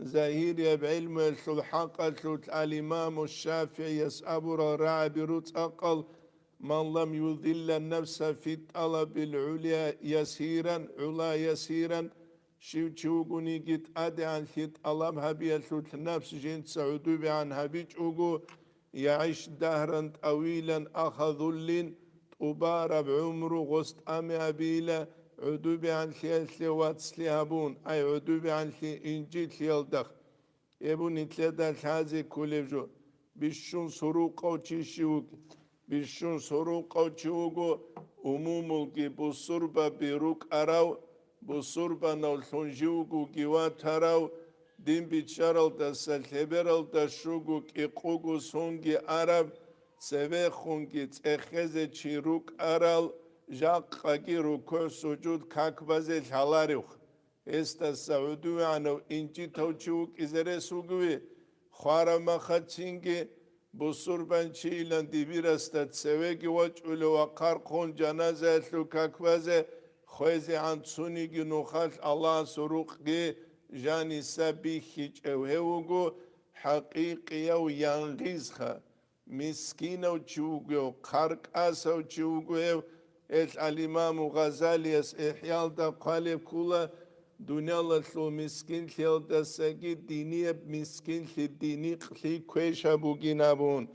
زهير بعلم الحق الإمام الشافعي يسأبر رعب أقل من لم يذل النفس في طلب العليا يسيرا علا يسيرا شوغوني جت أدي عن ثيت ألم هبي النفس جنت سعودو عن هبيج أوغو يعيش دهرا طويلا أخذ اللين طبار بعمره غست أمي أبيلا عدوبي عن ثي واتسلي هبون أي عدوبي عن ثي إنجيل ثيالدخ يبون يتلدا الحازي كوليجو بيشون سروق أو تشيوك بيشون سروق أو تشيوغو أمومولكي بصربة بيروك أراو بصربة نولثونجيوغو جيوات هراو دين بيتشارل دا سلحبرل دا شوغو كيقوغو سونجي عرب سوه خونگی تخزه چیروک ارال جاق قاقی رکو سجود کاکبازه حلاریخ استا سعودو عنو اینجی توچوک ازره سوگوی خوارا مخدچینگی بسور بنچیلن دیبیر استاد سوهگی وچ اولو وقار خون جنازه اتلو کاکبازه خویزی عنصونیگی نخال الله سروقگی جانی سبی خیچ اوهوگو حقیقی و ینغیز خواه مسكينة وتشوقو قرقاسة وتشوقو الإمام غزالي إحيال دا قالب كولا دنيا لثلو مسكين ثيال دا ساقي دينية مسكين ثي ديني قلي كويشة بوغينابون